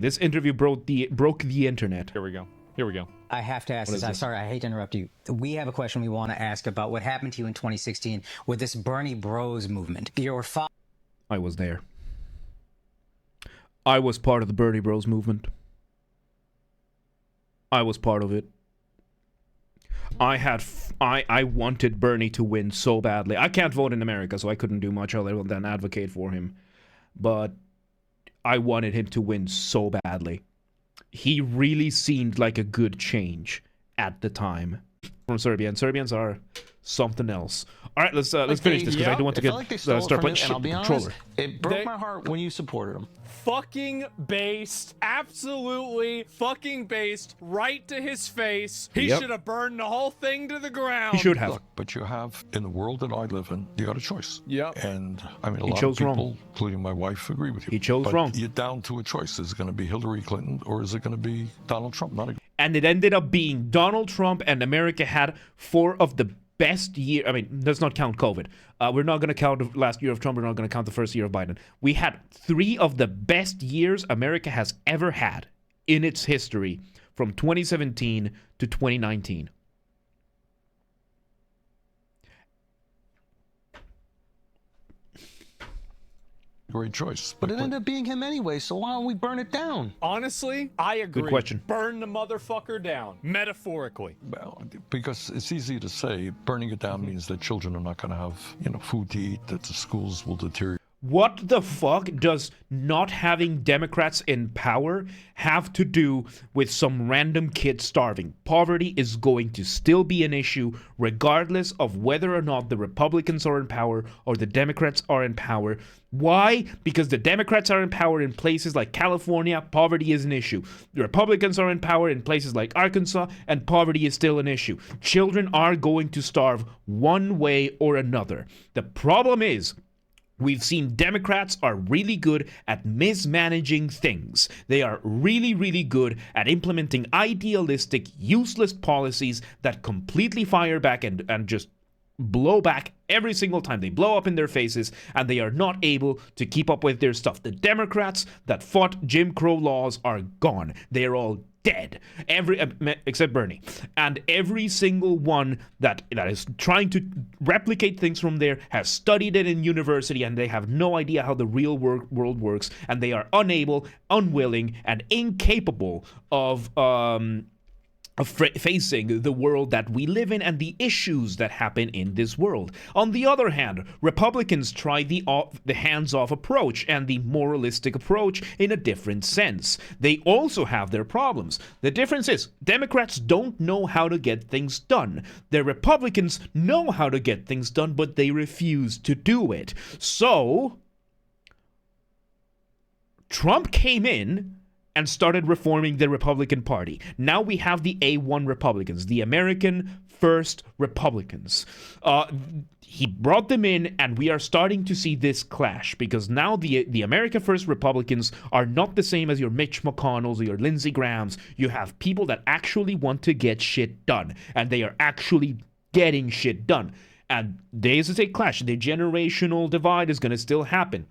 This interview broke the internet. Here we go. Here we go. I have to ask this. I'm sorry, I hate to interrupt you. We have a question we want to ask about what happened to you in 2016 with this Bernie Bros movement. Your father... I was there. I was part of the Bernie Bros movement. I was part of it. I wanted Bernie to win so badly. I can't vote in America, so I couldn't do much other than advocate for him. But I wanted him to win so badly. He really seemed like a good change at the time from Serbia, and Serbians are something else. All right, let's finish this because I don't want to get start putting shit in the controller. It broke my heart when you supported him. Fucking based, absolutely fucking based, right to his face. He should have burned the whole thing to the ground. He should have. Look, but you have, in the world that I live in, you got a choice. Yep. And I mean, a lot of people, including my wife, agree with you. He chose wrong. You're down to a choice. Is it going to be Hillary Clinton or is it going to be Donald Trump? And it ended up being Donald Trump, and America had 4 of the best year. I mean, let's not count COVID. We're not going to count the last year of Trump. We're not going to count the first year of Biden. We had 3 of the best years America has ever had in its history from 2017 to 2019. Great choice. But it ended up being him anyway, so why don't we burn it down? Honestly, I agree. Good question. Burn the motherfucker down, metaphorically. Well, because it's easy to say burning it down means that children are not going to have, food to eat, that the schools will deteriorate. What the fuck does not having Democrats in power have to do with some random kid starving? Poverty is going to still be an issue regardless of whether or not the Republicans are in power or the Democrats are in power. Why? Because the Democrats are in power in places like California, poverty is an issue. The Republicans are in power in places like Arkansas, and poverty is still an issue. Children are going to starve one way or another. The problem is, we've seen Democrats are really good at mismanaging things. They are really, really good at implementing idealistic, useless policies that completely fire back and just blow back every single time. They blow up in their faces, and they are not able to keep up with their stuff. The Democrats that fought Jim Crow laws are gone. They are all dead, except Bernie, and every single one that is trying to replicate things from there has studied it in university, and they have no idea how the real world works, and they are unable, unwilling, and incapable of facing the world that we live in and the issues that happen in this world. On the other hand, Republicans try the hands-off approach and the moralistic approach in a different sense. They also have their problems. The difference is, Democrats don't know how to get things done. The Republicans know how to get things done, but they refuse to do it. So, Trump came in and started reforming the Republican Party. Now we have the A1 Republicans, the American First Republicans. He brought them in, and we are starting to see this clash, because now the America First Republicans are not the same as your Mitch McConnells or your Lindsey Grahams. You have people that actually want to get shit done, and they are actually getting shit done. And there is a clash. The generational divide is going to still happen.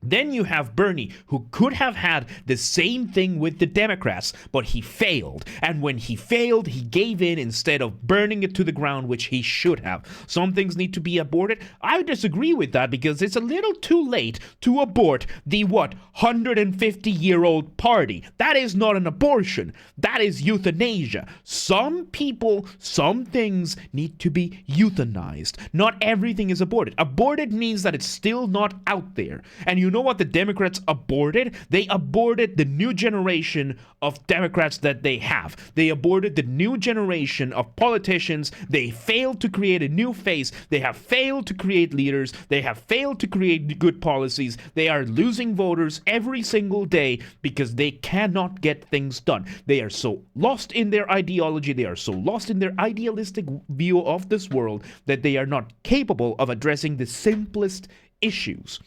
Then you have Bernie, who could have had the same thing with the Democrats, but he failed. And when he failed, he gave in instead of burning it to the ground, which he should have. Some things need to be aborted. I disagree with that, because it's a little too late to abort the, 150-year-old party. That is not an abortion. That is euthanasia. Some people, some things need to be euthanized. Not everything is aborted. Aborted means that it's still not out there. And you know what the Democrats aborted? They aborted the new generation of Democrats that they have. They aborted the new generation of politicians. They failed to create a new face. They have failed to create leaders. They have failed to create good policies. They are losing voters every single day because they cannot get things done. They are so lost in their ideology. They are so lost in their idealistic view of this world that they are not capable of addressing the simplest issues.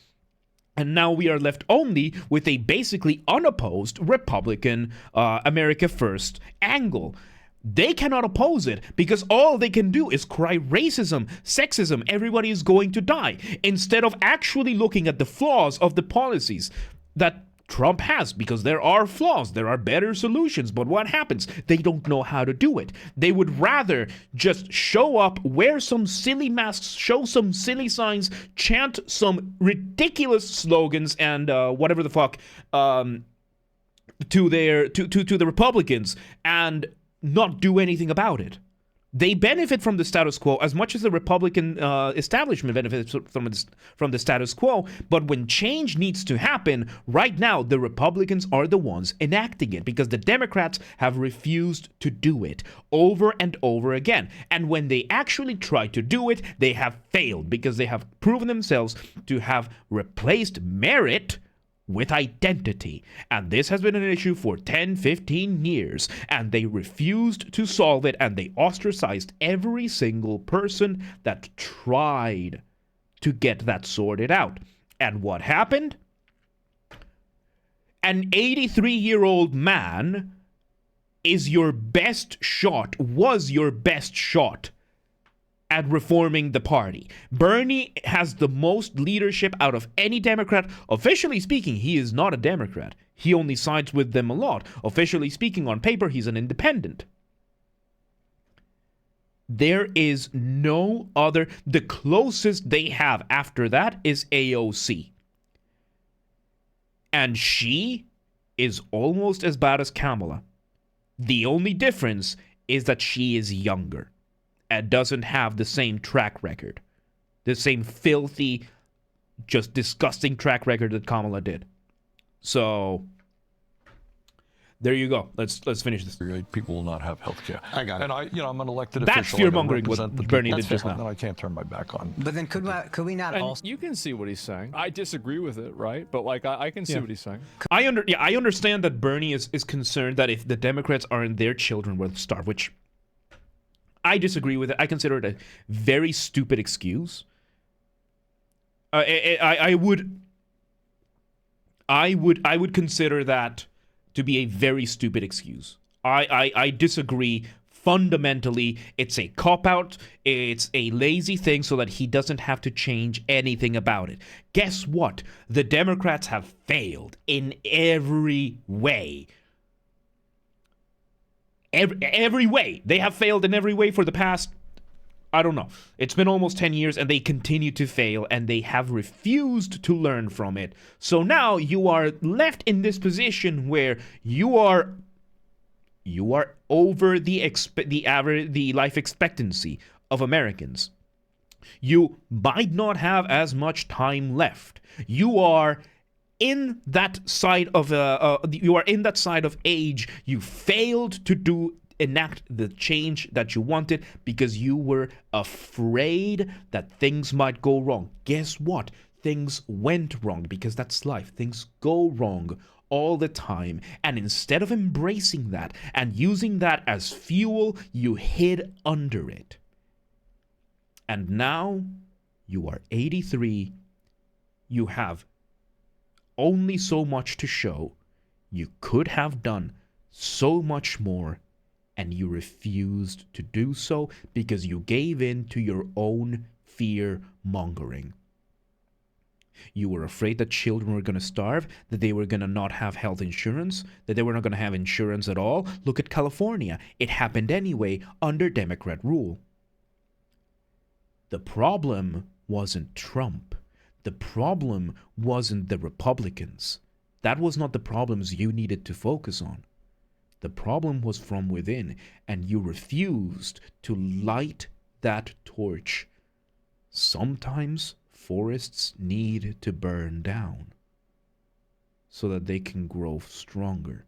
And now we are left only with a basically unopposed Republican America First angle. They cannot oppose it because all they can do is cry racism, sexism, everybody is going to die, instead of actually looking at the flaws of the policies that Trump has, because there are flaws, there are better solutions, but what happens? They don't know how to do it. They would rather just show up, wear some silly masks, show some silly signs, chant some ridiculous slogans and whatever the fuck to the Republicans, and not do anything about it. They benefit from the status quo as much as the Republican establishment benefits from the status quo. But when change needs to happen, right now, the Republicans are the ones enacting it because the Democrats have refused to do it over and over again. And when they actually try to do it, they have failed because they have proven themselves to have replaced merit with identity. And this has been an issue for 10, 15 years, and they refused to solve it, and they ostracized every single person that tried to get that sorted out. And what happened? An 83-year-old man is your best shot, was your best shot at reforming the party. Bernie has the most leadership out of any Democrat. Officially speaking, he is not a Democrat. He only sides with them a lot. Officially speaking, on paper, he's an independent. There is no other. The closest they have after that is AOC. And she is almost as bad as Kamala. The only difference is that she is younger and doesn't have the same track record, the same filthy, just disgusting track record that Kamala did. So there you go. Let's finish this. People will not have health care. I got it. And I'm an elected That's official. fear-mongering what Bernie did just now. And I can't turn my back on. But then could we not And also? you can see what he's saying. I disagree with it, right? But like, I can see what he's saying. I understand that Bernie is concerned that if the Democrats aren't, their children will starve, which I disagree with it. I consider it a very stupid excuse. I would consider that to be a very stupid excuse. I disagree fundamentally. It's a cop-out. It's a lazy thing so that he doesn't have to change anything about it. Guess what? The Democrats have failed in every way. Every way. They have failed in every way for the past, I don't know. It's been almost 10 years and they continue to fail and they have refused to learn from it. So now you are left in this position where you are over the life expectancy of Americans. You might not have as much time left. You are in that side of age. You failed to enact the change that you wanted because you were afraid that things might go wrong. Guess what? Things went wrong because that's life. Things go wrong all the time. And instead of embracing that and using that as fuel, you hid under it. And now you are 83. You have only so much to show. You could have done so much more, and you refused to do so because you gave in to your own fear-mongering. You were afraid that children were going to starve, that they were going to not have health insurance, that they were not going to have insurance at all. Look at California. It happened anyway under Democrat rule. The problem wasn't Trump. The problem wasn't the Republicans. That was not the problems you needed to focus on. The problem was from within, and you refused to light that torch. Sometimes forests need to burn down so that they can grow stronger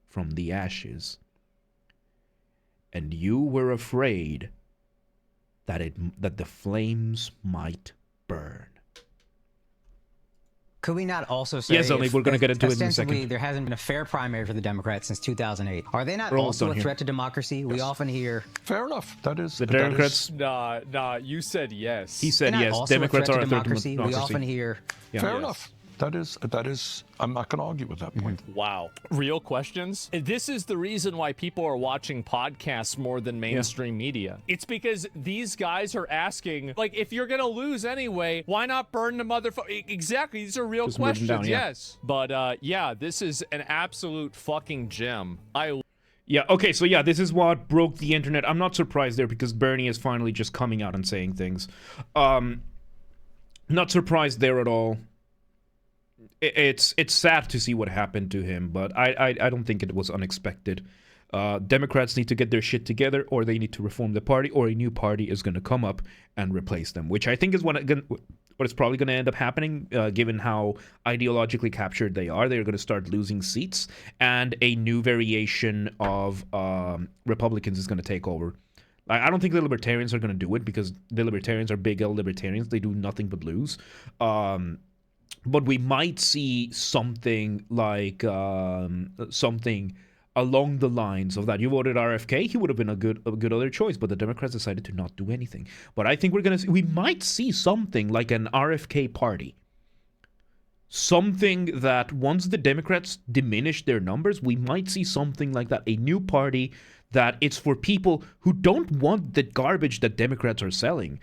from the ashes. And you were afraid that the flames might burn. Could we not also say, yes, only we're going to get into it in a second. There hasn't been a fair primary for the Democrats since 2008. Are they not also a threat to democracy? Yes. We often hear... Fair enough. That is... The Democrats... Nah, you said yes. He said yes. Democrats are a threat to democracy. We often hear... Fair enough. That is. I'm not going to argue with that point. Wow. Real questions? This is the reason why people are watching podcasts more than mainstream media. It's because these guys are asking, like, if you're going to lose anyway, why not burn the motherfucker? Exactly. These are real Just murder them questions. down, yeah. Yes. But, yeah, this is an absolute fucking gem. Yeah, okay, so yeah, this is what broke the internet. I'm not surprised there because Bernie is finally just coming out and saying things. Not surprised there at all. It's sad to see what happened to him, but I don't think it was unexpected. Democrats need to get their shit together, or they need to reform the party, or a new party is going to come up and replace them, which I think is what is probably going to end up happening, given how ideologically captured they are. They're going to start losing seats, and a new variation of Republicans is going to take over. I don't think the Libertarians are going to do it, because the Libertarians are big L Libertarians. They do nothing but lose. But we might see something like something along the lines of that. You voted RFK, he would have been a good other choice, but the Democrats decided to not do anything. But I think we might see something like an RFK party. Something that once the Democrats diminish their numbers, we might see something like that. A new party that it's for people who don't want the garbage that Democrats are selling,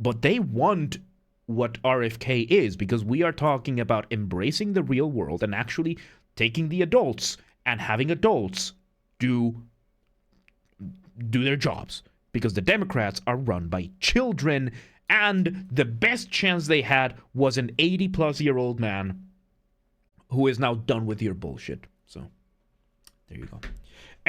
but they want what RFK is, because we are talking about embracing the real world and actually taking the adults and having adults do their jobs, because the Democrats are run by children, and the best chance they had was an 80-plus-year-old man who is now done with your bullshit. So there you go.